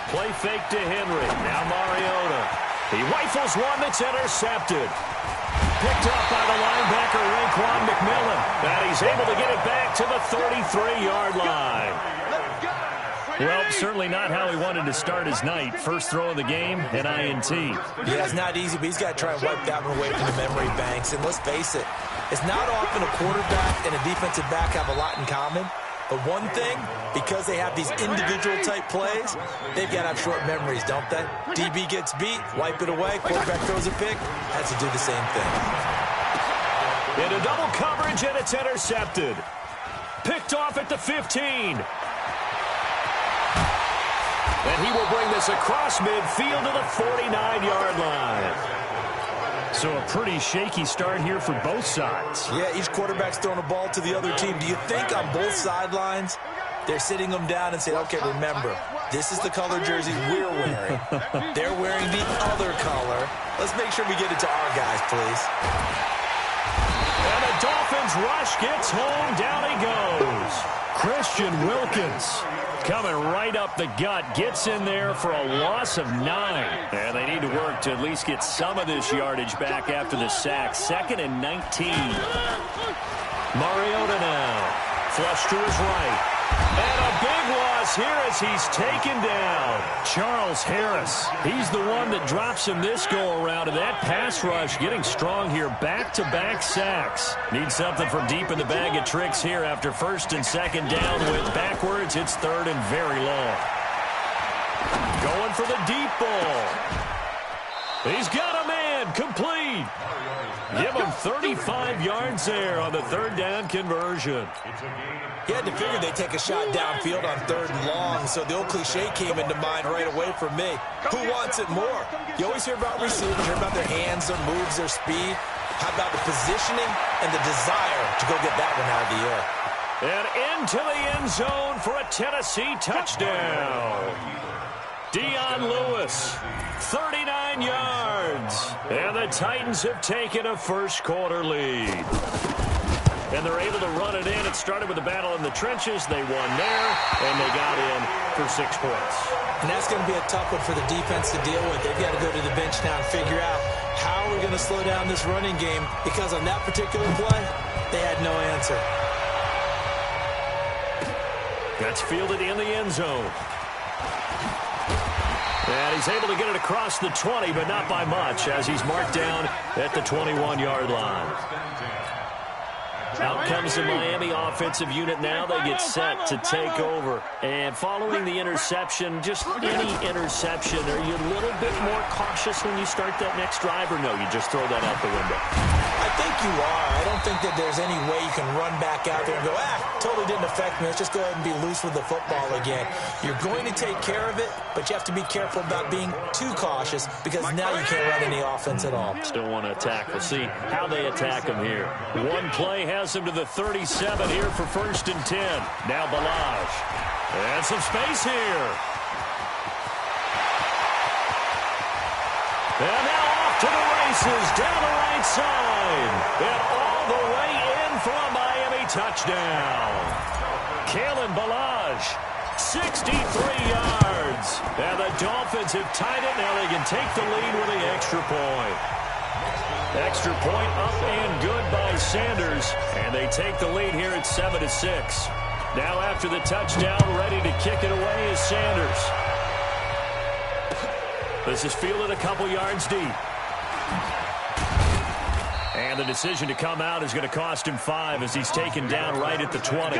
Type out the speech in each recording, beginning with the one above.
Play fake to Henry. Now Mariota. He rifles one that's intercepted. Picked up by the linebacker, Raekwon McMillan. And he's able to get it back to the 33-yard line. Well, certainly not how he wanted to start his night. First throw of the game, an INT. Yeah, it's not easy, but he's got to try and wipe that one away from the memory banks. And let's face it, it's not often a quarterback and a defensive back have a lot in common. But one thing, because they have these individual-type plays, they've got to have short memories, don't they? DB gets beat, wipe it away, quarterback throws a pick, has to do the same thing. Into double coverage, and it's intercepted. Picked off at the 15. And he will bring this across midfield to the 49-yard line. So a pretty shaky start here for both sides. Yeah, each quarterback's throwing a ball to the other team. Do you think on both sidelines they're sitting them down and saying, okay, remember, this is the color jersey we're wearing. They're wearing the other color. Let's make sure we get it to our guys, please. And the Dolphins rush gets home. Down he goes. Christian Wilkins coming right up the gut, gets in there for a loss of 9. And they need to work to at least get some of this yardage back after the sack. 2nd and 19. Mariota now. Flush to his right. And a big loss here as he's taken down. Charles Harris. He's the one that drops him this go-around. And that pass rush getting strong here. Back-to-back sacks. Needs something from deep in the bag of tricks here after 1st and 2nd down. Went backwards. It's 3rd and very long. Going for the deep ball. He's got a man. Complete. Give him 35 yards there on the 3rd down conversion. He had to figure they'd take a shot downfield on 3rd and long, so the old cliche came into mind right away for me. Who wants it more? You always hear about receivers, hear about their hands, their moves, their speed. How about the positioning and the desire to go get that one out of the air? And into the end zone for a Tennessee touchdown. Dion Lewis, 39 yards. And the Titans have taken a first-quarter lead. And they're able to run it in. It started with a battle in the trenches. They won there, and they got in for 6 points. And that's going to be a tough one for the defense to deal with. They've got to go to the bench now and figure out how we're going to slow down this running game, because on that particular play, they had no answer. That's fielded in the end zone. And he's able to get it across the 20, but not by much, as he's marked down at the 21-yard line. Out comes the Miami offensive unit now. They get set to take over. And following the interception, just any interception, are you a little bit more cautious when you start that next drive, or no, you just throw that out the window? I think you are. I don't think that there's any way you can run back out there and go, totally didn't affect me. Let's just go ahead and be loose with the football again. You're going to take care of it, but you have to be careful about being too cautious, because now you can't run any offense at all. Still want to attack. We'll see how they attack him here. One play has him to the 37 here for 1st and 10. Now Balazs. And some space here. And now off to the races down the right side. And all the way in for a Miami touchdown. Kalen Balazs, 63 yards. And the Dolphins have tied it. Now they can take the lead with the extra point. Extra point up and good by Sanders. And they take the lead here at 7-6. Now after the touchdown, ready to kick it away is Sanders. This is fielded a couple yards deep. And the decision to come out is going to cost him 5 as he's taken down right at the 20.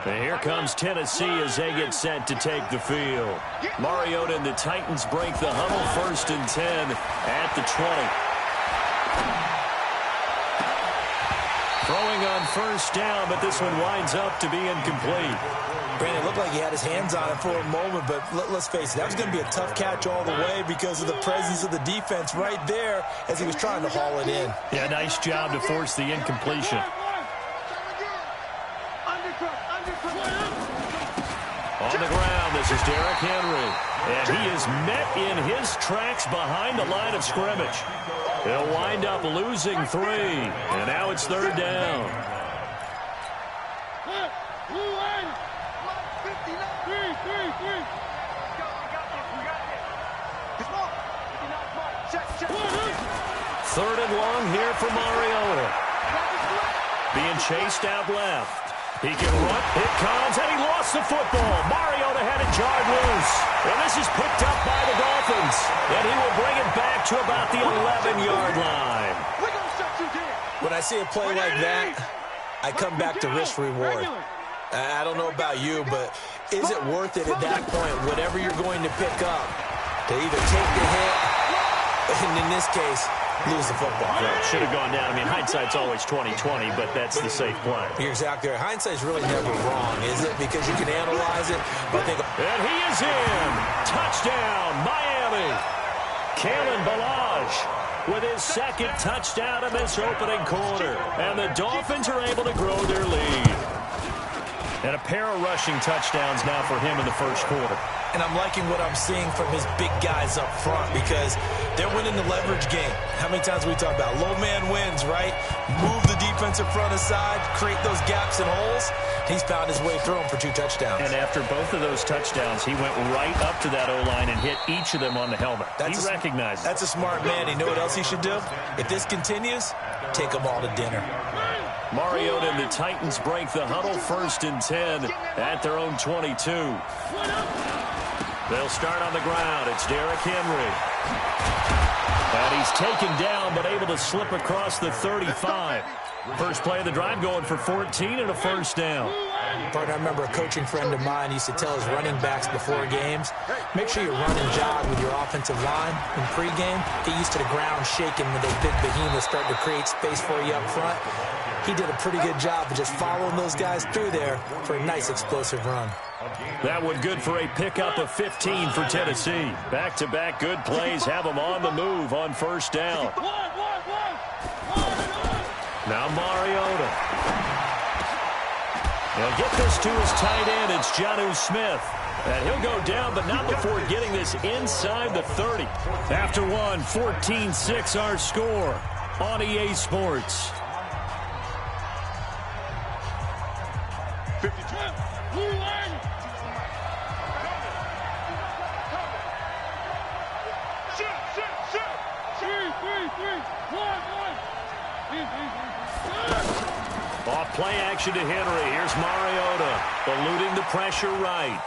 And here comes Tennessee as they get set to take the field. Mariota and the Titans break the huddle, 1st and 10 at the 20. Throwing on 1st down, but this one winds up to be incomplete. Brandon, it looked like he had his hands on it for a moment, but let's face it, that was going to be a tough catch all the way because of the presence of the defense right there as he was trying to haul it in. Yeah, nice job to force the incompletion. On the ground, this is Derrick Henry. And he is met in his tracks behind the line of scrimmage. He'll wind up losing 3, and now it's 3rd down. Third and long here for Mariota. Being chased out left. He can run. It comes, and he lost the football. Mariota had it jarred loose. And this is picked up by the Dolphins. And he will bring it back to about the 11-yard line. When I see a play like that, I come back to risk-reward. I don't know about you, but is it worth it at that point, whatever you're going to pick up, to either take the hit, and in this case, lose the football? Well, should have gone down. I mean, hindsight's always 20/20, but that's the safe play. You're exactly right. Hindsight's really never wrong, is it? Because you can analyze it, but think. And he is in. Touchdown, Miami. Kalen Ballage with his 2nd touchdown in this opening quarter. And the Dolphins are able to grow their lead. And a pair of rushing touchdowns now for him in the 1st quarter. And I'm liking what I'm seeing from his big guys up front because they're winning the leverage game. How many times we talk about low man wins, right? Move the defensive front aside, create those gaps and holes. He's found his way through them for 2 touchdowns. And after both of those touchdowns, he went right up to that O-line and hit each of them on the helmet. He recognizes it. That's a smart man. You know what else he should do? If this continues, take them all to dinner. Mariota and the Titans break the huddle, 1st and 10 at their own 22. They'll start on the ground. It's Derrick Henry. And he's taken down, but able to slip across the 35. First play of the drive going for 14 and a 1st down. Partner, I remember a coaching friend of mine used to tell his running backs before games, make sure you run and jog with your offensive line in pregame. Get used to the ground shaking when those big behemoths start to create space for you up front. He did a pretty good job of just following those guys through there for a nice explosive run. That one good for a pickup of 15 for Tennessee. Back-to-back good plays have them on the move on 1st down. Now Mariota. He'll get this to his tight end. It's Jonnu Smith. And he'll go down, but not before getting this inside the 30. After one, 14-6 our score on EA Sports. 52. Off play action to Henry. Here's Mariota eluding the pressure right.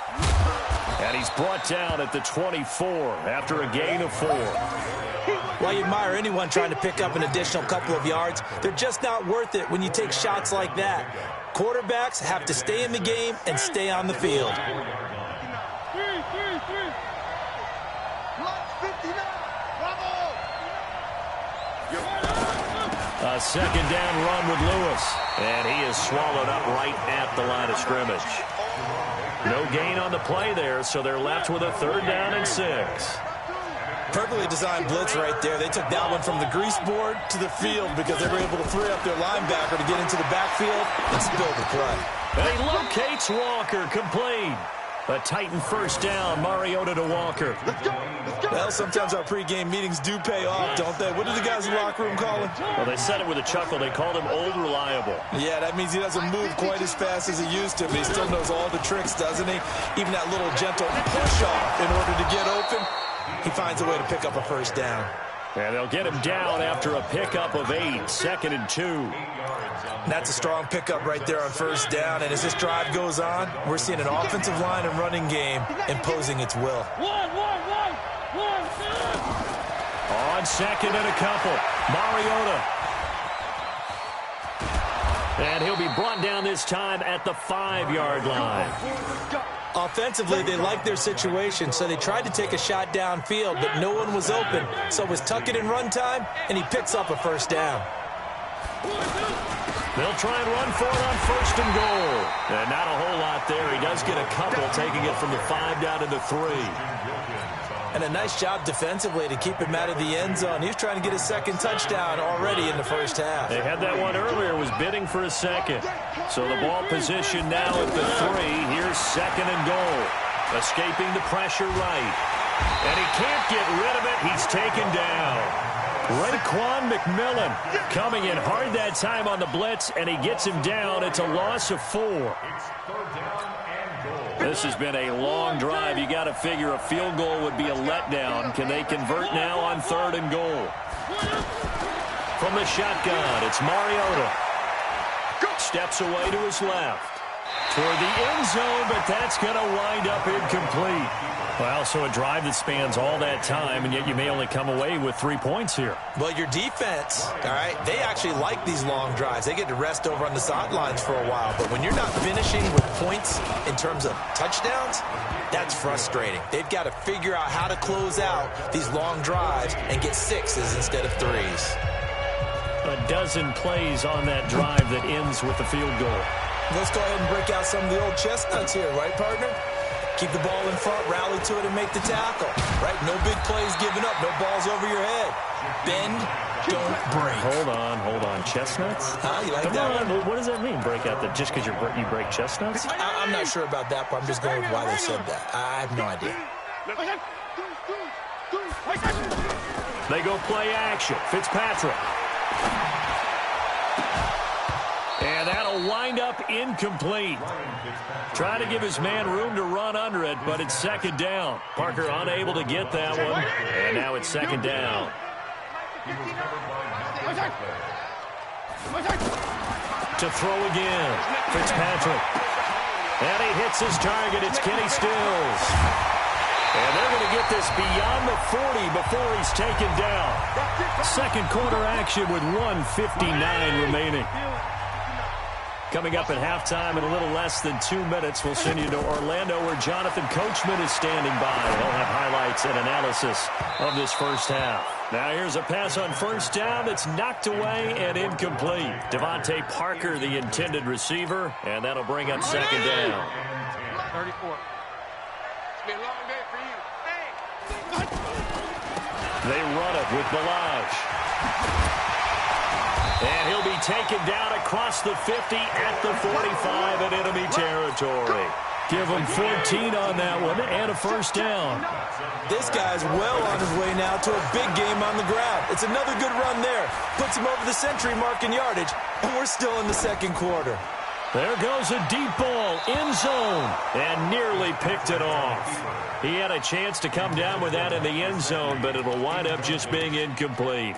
And he's brought down at the 24 after a gain of 4. Well, you admire anyone trying to pick up an additional couple of yards. They're just not worth it when you take shots like that. Quarterbacks have to stay in the game and stay on the field. A 2nd down run with Lewis. And he is swallowed up right at the line of scrimmage. No gain on the play there, so they're left with a 3rd down and 6. Perfectly designed blitz right there. They took that one from the grease board to the field because they were able to free up their linebacker to get into the backfield and spill the play. And he locates Walker, complete. A Titan 1st down, Mariota to Walker. Well, sometimes our pregame meetings do pay off, don't they? What do the guys in the locker room call him? Well, they said it with a chuckle. They called him Old Reliable. Yeah, that means he doesn't move quite as fast as he used to, but he still knows all the tricks, doesn't he? Even that little gentle push-off in order to get open. He finds a way to pick up a 1st down. And they'll get him down after a pickup of 8, 2nd and 2. And that's a strong pickup right there on 1st down. And as this drive goes on, we're seeing an offensive line and running game imposing its will. On 2nd and a couple, Mariota. And he'll be brought down this time at the 5-yard line. Offensively, they liked their situation, so they tried to take a shot downfield, but no one was open. So it was tuck it in run time, and he picks up a 1st down. They'll try and run for it on 1st and goal. And not a whole lot there. He does get a couple, taking it from the 5 down to the 3. And a nice job defensively to keep him out of the end zone. He was trying to get his 2nd touchdown already in the 1st half. They had that one earlier, was bidding for a 2nd. So the ball position now at the 3. Here's 2nd and goal. Escaping the pressure right. And he can't get rid of it. He's taken down. Raekwon McMillan coming in hard that time on the blitz, and he gets him down. It's a loss of 4. This has been a long drive. You got to figure a field goal would be a letdown. Can they convert now on 3rd and goal? From the shotgun, it's Mariota. Steps away to his left. Toward the end zone, but that's going to wind up incomplete. Well, so a drive that spans all that time, and yet you may only come away with 3 points here. Well, your defense, all right, they actually like these long drives. They get to rest over on the sidelines for a while. But when you're not finishing with points in terms of touchdowns, that's frustrating. They've got to figure out how to close out these long drives and get 6s instead of 3s. A dozen plays on that drive that ends with the field goal. Let's go ahead and break out some of the old chestnuts here, right, partner? Keep the ball in front, rally to it, and make the tackle. Right? No big plays given up, no balls over your head. Bend, don't break. Hold on. Chestnuts? You like Come that on. one? What does that mean, break out? Just because you break chestnuts? I'm not sure about that, but I'm just going with why they said that. I have no idea. They go play action. Fitzpatrick. And that'll wind up incomplete. Trying to give his man room to run under it, but it's 2nd down. Parker unable to get that one. And now it's 2nd down. To throw again. Fitzpatrick. And he hits his target. It's Kenny Stills. And they're going to get this beyond the 40 before he's taken down. 2nd quarter action with 1:59 remaining. Coming up at halftime in a little less than 2 minutes, we'll send you to Orlando where Jonathan Coachman is standing by. He'll have highlights and analysis of this first half. Now here's a pass on 1st down that's knocked away and incomplete. Devontae Parker, the intended receiver, and that'll bring up 2nd down. 34. It's been a long day for you. They run it with Balaj. And he'll be taken down across the 50 at the 45 in enemy territory. Give him 14 on that one and a 1st down. This guy's well on his way now to a big game on the ground. It's another good run there. Puts him over the century mark in yardage, and we're still in the 2nd quarter. There goes a deep ball, end zone, and nearly picked it off. He had a chance to come down with that in the end zone, but it'll wind up just being incomplete.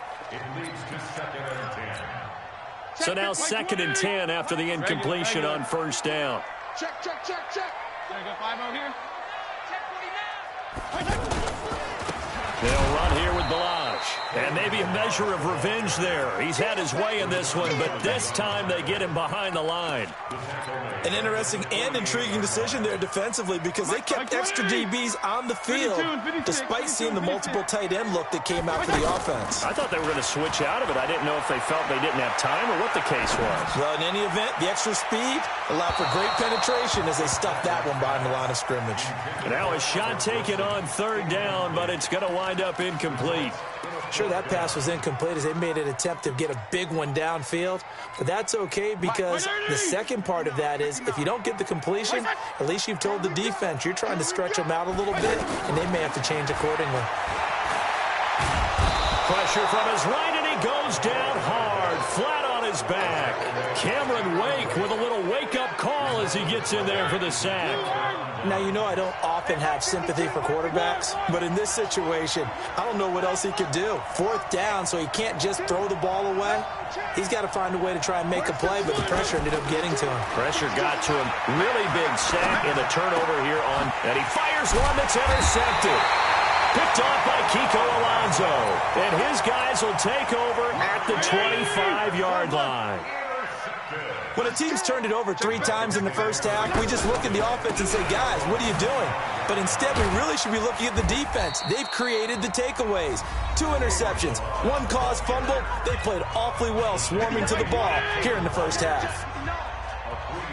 So now 2nd and 10 after the incompletion on 1st down. Check. Gonna go 5 over here. They'll run here with Balaj. And maybe a measure of revenge there. He's had his way in this one, but this time they get him behind the line. An interesting and intriguing decision there defensively because they kept extra DBs on the field despite seeing the multiple tight end look that came out for the offense. I thought they were going to switch out of it. I didn't know if they felt they didn't have time or what the case was. Well, in any event, the extra speed allowed for great penetration as they stuffed that one behind the line of scrimmage. Now a shot taken on 3rd down, but it's going to wind up incomplete. Sure, that pass was incomplete as they made an attempt to get a big one downfield, but that's okay because the second part of that is if you don't get the completion, at least you've told the defense you're trying to stretch them out a little bit, and they may have to change accordingly. Pressure from his right, and he goes down hard, flat on his back. Cameron Wake with a little wake-up call as he gets in there for the sack. Now, you know I don't often have sympathy for quarterbacks, but in this situation, I don't know what else he could do. 4th down, so he can't just throw the ball away. He's got to find a way to try and make a play, but the pressure ended up getting to him. Pressure got to him. Really big sack and a turnover here on, and he fires one that's intercepted. Picked off by Kiko Alonso, and his guys will take over at the 25-yard line. When a team's turned it over 3 times in the first half, we just look at the offense and say, guys, what are you doing? But instead, we really should be looking at the defense. They've created the takeaways. 2 interceptions, 1 caused fumble. They played awfully well swarming to the ball here in the first half.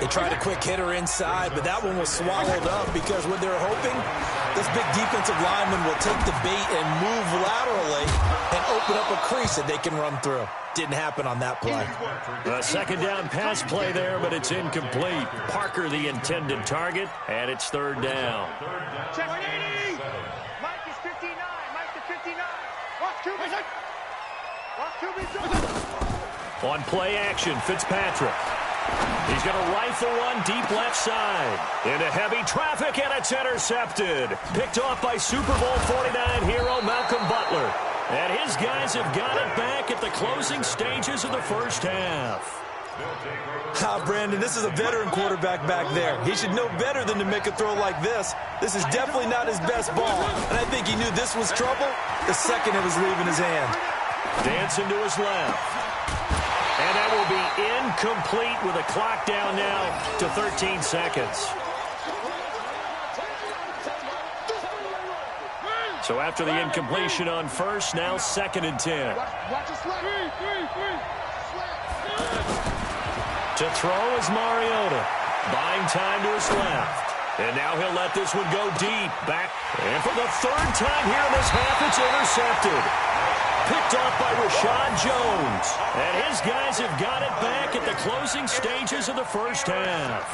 They tried a quick hitter inside, but that one was swallowed up because what they're hoping, this big defensive lineman will take the bait and move laterally and open up a crease that they can run through. Didn't happen on that play. A 2nd down pass play there, but it's incomplete. Parker the intended target, and it's 3rd down. Check 180. Mike is 59. Mike to 59. Watch Cooper. On play action, Fitzpatrick. He's going to rifle one deep left side. Into heavy traffic, and it's intercepted. Picked off by Super Bowl 49 hero Malcolm Butler. And his guys have got it back at the closing stages of the first half. Brandon, this is a veteran quarterback back there. He should know better than to make a throw like this. This is definitely not his best ball. And I think he knew this was trouble the second it was leaving his hand. Dancing to his left. And that will be incomplete with a clock down now to 13 seconds. So after the incompletion on first, now 2nd and 10. To throw is Mariota. Buying time to his left. And now he'll let this one go deep. Back. And for the 3rd time here in this half, it's intercepted. Picked off by Rashad Jones. And his guys have got it back at the closing stages of the first half.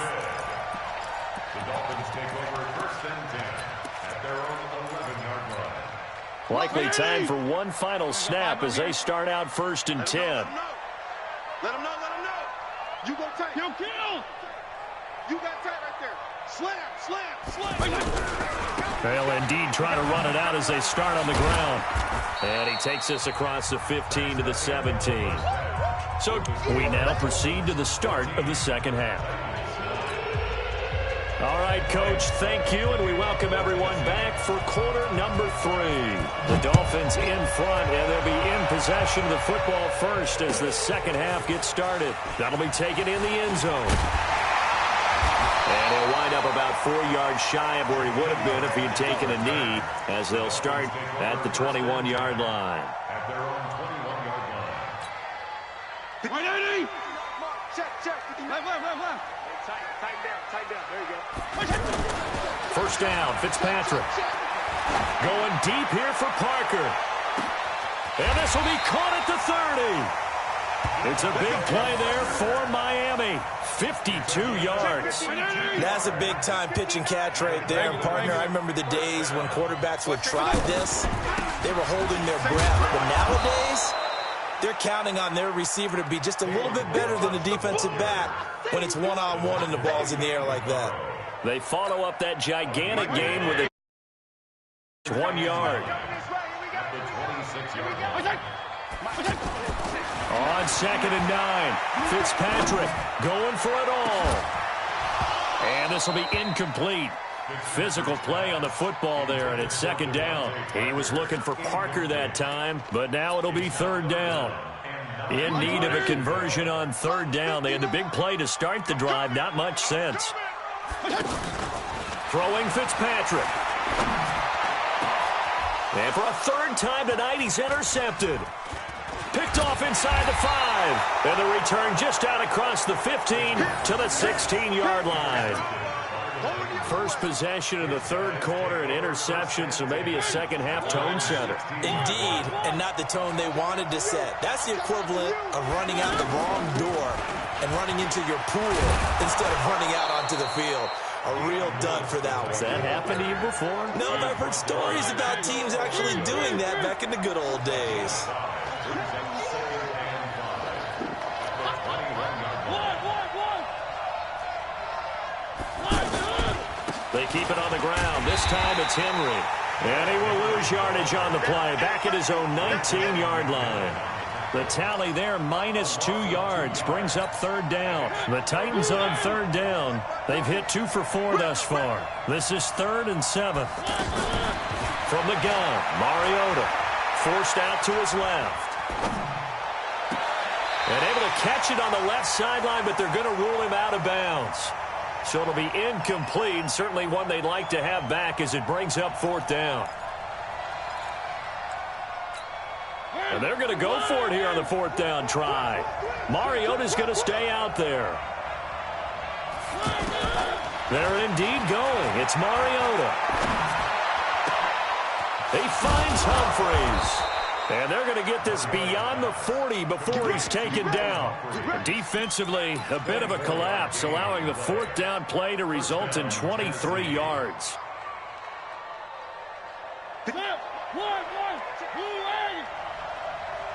The Dolphins take over 1st and 10 at their own 11-yard line. Likely time for one final snap as they start out 1st and 10. Let him know. You go tight. You kill. You got tight right there. Slam. They'll indeed try to run it out as they start on the ground. And he takes us across the 15 to the 17. So we now proceed to the start of the second half. All right, Coach, thank you, and we welcome everyone back for quarter number 3. The Dolphins in front, and they'll be in possession of the football first as the second half gets started. That'll be taken in the end zone. And he'll wind up about 4 yards shy of where he would have been if he had taken a knee, as they'll start at the 21-yard line. At their own 21-yard line. Right, check. Left. Tighten down. There you go. First down, Fitzpatrick. Going deep here for Parker. And this will be caught at the 30. It's a big play there for Miami. 52 yards. That's a big-time pitch and catch right there. And, partner, I remember the days when quarterbacks would try this. They were holding their breath. But nowadays, they're counting on their receiver to be just a little bit better than the defensive back when it's one-on-one and the ball's in the air like that. They follow up that gigantic gain with a 1 yard. On 2nd and 9, Fitzpatrick going for it all. And this will be incomplete. Physical play on the football there, and it's 2nd down. He was looking for Parker that time, but now it'll be 3rd down. In need of a conversion on 3rd down. They had the big play to start the drive. Not much sense. Throwing Fitzpatrick. And for a 3rd time tonight, he's intercepted. Picked off inside the 5. And the return just out across the 15 to the 16-yard line. First possession of the 3rd quarter, an interception, so maybe a second-half tone setter. Indeed, and not the tone they wanted to set. That's the equivalent of running out the wrong door and running into your pool instead of running out onto the field. A real dud for that one. Has that happened to you before? No, but I've heard stories about teams actually doing that back in the good old days. They keep it on the ground. This time it's Henry. And he will lose yardage on the play. Back at his own 19-yard line. The tally there, -2 yards, brings up 3rd down. The Titans on 3rd down. They've hit 2 for 4 thus far. This is 3rd and 7. From the gun, Mariota forced out to his left. And able to catch it on the left sideline, but they're going to rule him out of bounds. So it'll be incomplete, certainly one they'd like to have back as it brings up 4th down. And they're going to go for it here on the 4th down try. Mariota's going to stay out there. They're indeed going. It's Mariota. He finds Humphreys. And they're going to get this beyond the 40 before he's taken down. Defensively, a bit of a collapse, allowing the 4th down play to result in 23 yards.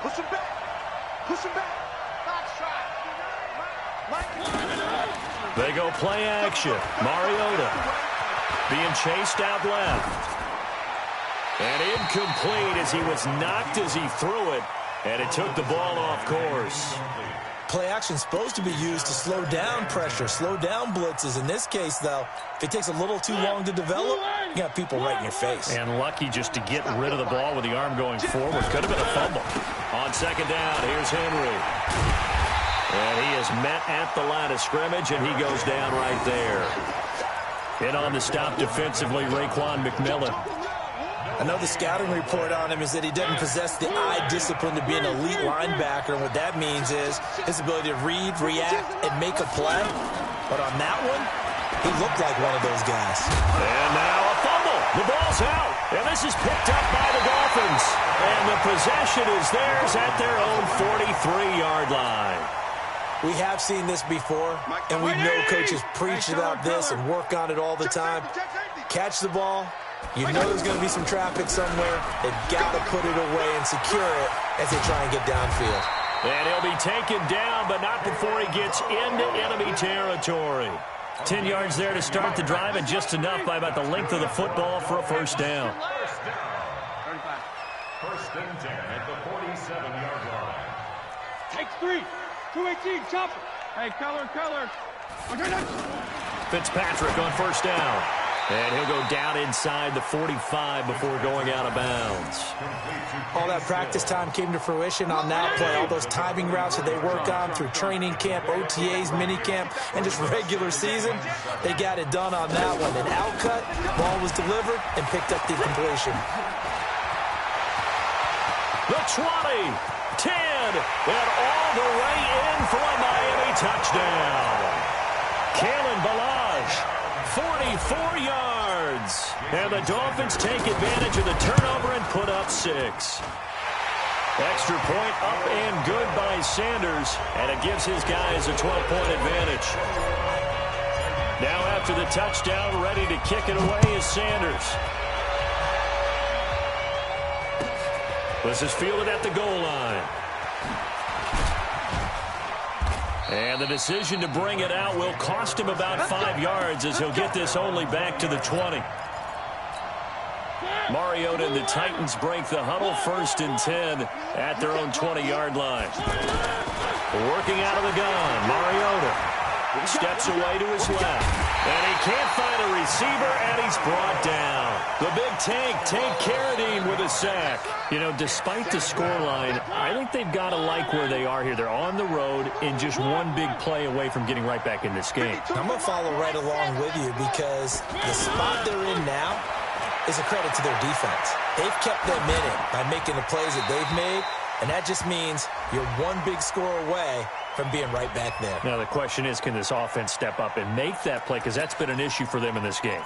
Push him back. Push him back. They go play action. Mariota being chased out left. And incomplete as he was knocked as he threw it. And it took the ball off course. Play action is supposed to be used to slow down pressure, slow down blitzes. In this case, though, if it takes a little too long to develop, you got people right in your face. And lucky just to get rid of the ball with the arm going forward. Could have been a fumble. On second down, here's Henry. And he is met at the line of scrimmage, and he goes down right there. In on the stop defensively, Raekwon McMillan. I know the scouting report on him is that he doesn't possess the eye discipline to be an elite linebacker, and what that means is his ability to read, react, and make a play. But on that one, he looked like one of those guys. And now a fumble. The ball's out, and this is picked up by the Dolphins. And the possession is theirs at their own 43-yard line. We have seen this before, and we know coaches preach about this and work on it all the time. Catch the ball. You know there's going to be some traffic somewhere. They've got to put it away and secure it as they try and get downfield. And he'll be taken down, but not before he gets into enemy territory. 10 yards there to start the drive, and just enough by about the length of the football for a first down. First and 10 at the 47-yard line. Takes 3. 218, chop. Hey, color. Fitzpatrick on first down. And he'll go down inside the 45 before going out of bounds. All that practice time came to fruition on that play. All those timing routes that they work on through training camp, OTAs, minicamp, and just regular season, they got it done on that one. An outcut, ball was delivered, and picked up the completion. The 20, 10, and all the way in for a Miami touchdown. Kalen Ballage. 44 yards. And the Dolphins take advantage of the turnover and put up 6. Extra point up and good by Sanders. And it gives his guys a 12-point advantage. Now after the touchdown, ready to kick it away is Sanders. This is fielded at the goal line. And the decision to bring it out will cost him about 5 yards as he'll get this only back to the 20. Mariota and the Titans break the huddle, first and 10 at their own 20-yard line. Working out of the gun, Mariota steps away to his left. And he can't find a receiver, and he's brought down. The big Tank Carradine with a sack. You know, despite the scoreline, I think they've got to like where they are here. They're on the road and just one big play away from getting right back in this game. I'm going to follow right along with you because the spot they're in now is a credit to their defense. They've kept them in it by making the plays that they've made, and that just means you're one big score away from being right back there. Now the question is, can this offense step up and make that play? Because that's been an issue for them in this game.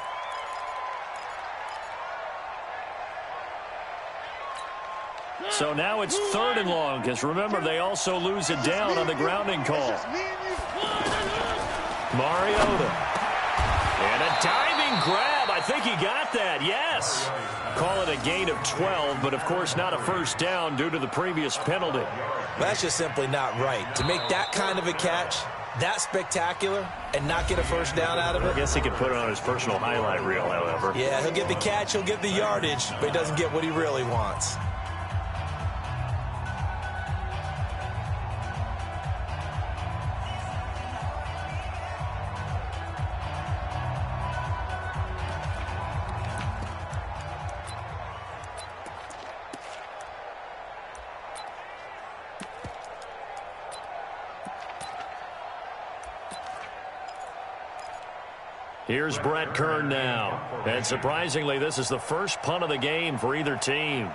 So now it's 3rd and long, because remember, they also lose it down on the grounding call. Mariota. And a diving grab. I think he got that. Yes. Call it a gain of 12, but of course not a first down due to the previous penalty. That's just simply not right. To make that kind of a catch, that spectacular, and not get a first down out of it. I guess he could put it on his personal highlight reel, however. Yeah, he'll get the catch, he'll get the yardage, but he doesn't get what he really wants. Here's Brett Kern now. And surprisingly, this is the first punt of the game for either team.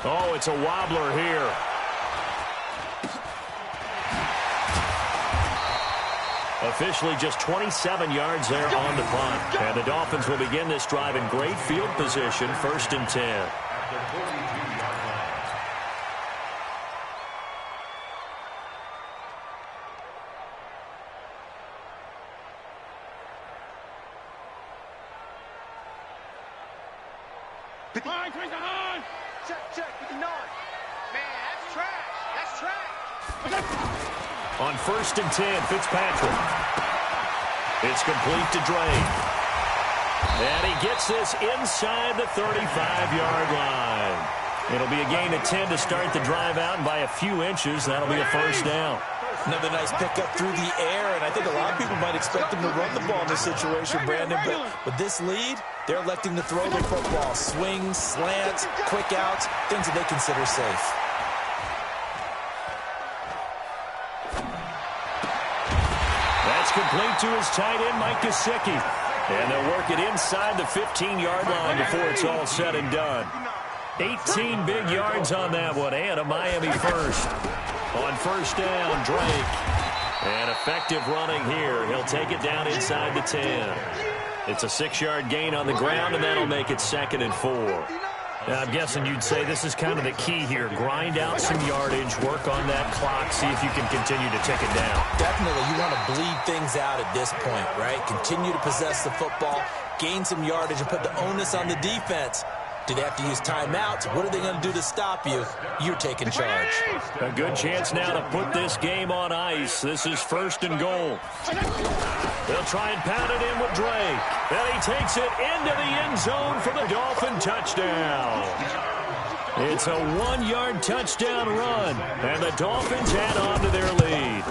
Oh, it's a wobbler here. Officially just 27 yards there on the punt. And the Dolphins will begin this drive in great field position, 1st and 10. Check, 59. Man, that's trash. That's trash. On 1st and 10, Fitzpatrick. It's complete to Drake. And he gets this inside the 35-yard line. It'll be a gain of 10 to start the drive out, and by a few inches, that'll be a first down. Another nice pickup through the air, and I think a lot of people might expect him to run the ball in this situation, Brandon, but with this lead, they're electing to throw the football. Swings, slants, quick outs, things that they consider safe. That's complete to his tight end, Mike Gesicki. And they'll work it inside the 15-yard line before it's all said and done. 18 big yards on that one, and a Miami first. On 1st down, Drake. And effective running here. He'll take it down inside the 10. It's a 6-yard gain on the ground, and that'll make it 2nd and 4. Now, I'm guessing you'd say this is kind of the key here. Grind out some yardage, work on that clock, see if you can continue to tick it down. Definitely. You want to bleed things out at this point, right? Continue to possess the football, gain some yardage, and put the onus on the defense. Do they have to use timeouts? What are they going to do to stop you? You're taking charge. A good chance now to put this game on ice. This is 1st and goal. They'll try and pound it in with Drake. Then he takes it into the end zone for the Dolphin touchdown. It's a 1-yard touchdown run, and the Dolphins add on to their lead.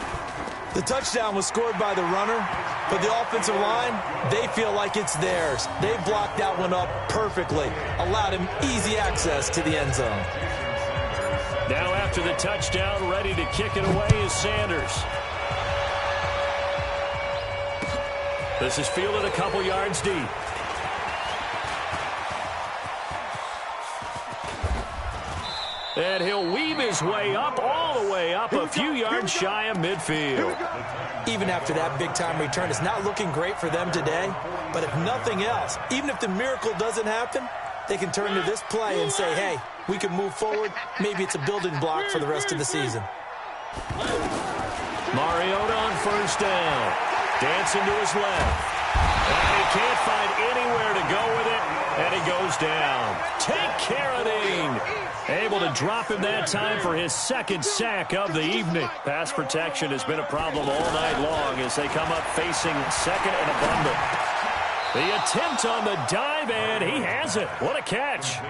The touchdown was scored by the runner, but the offensive line, they feel like it's theirs. They blocked that one up perfectly, allowed him easy access to the end zone. Now after the touchdown, ready to kick it away is Sanders. This is fielded a couple yards deep. And he'll weave his way up, all the way up, a few yards shy of midfield. Even after that big-time return, it's not looking great for them today. But if nothing else, even if the miracle doesn't happen, they can turn to this play and say, hey, we can move forward. Maybe it's a building block for the rest of the season. Mariota on 1st down. Dancing to his left. And he can't find anywhere to go with it. And he goes down. Take care of Ding. Able to drop him that time for his 2nd sack of the evening. Pass protection has been a problem all night long as they come up facing 2nd and abundant. The attempt on the dive, and he has it. What a catch.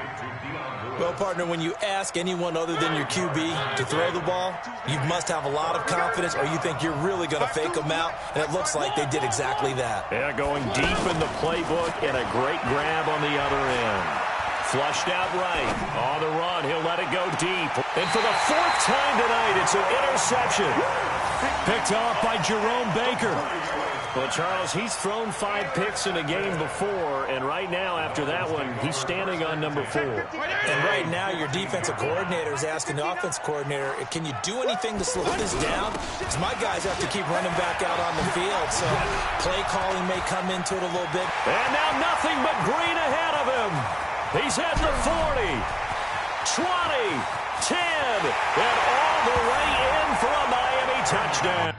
Well, partner, when you ask anyone other than your QB to throw the ball, you must have a lot of confidence, or you think you're really going to fake them out, and it looks like they did exactly that. Yeah, going deep in the playbook, and a great grab on the other end. Flushed out right. On the run, he'll let it go deep. And for the 4th time tonight, it's an interception. Picked off by Jerome Baker. Well, Charles, he's thrown 5 picks in a game before, and right now, after that one, he's standing on number 4. And right now, your defensive coordinator is asking the offense coordinator, can you do anything to slow this down? Because my guys have to keep running back out on the field, so play calling may come into it a little bit. And now nothing but green ahead of him. He's at the 40, 20, 10, and all the way in for a Miami touchdown.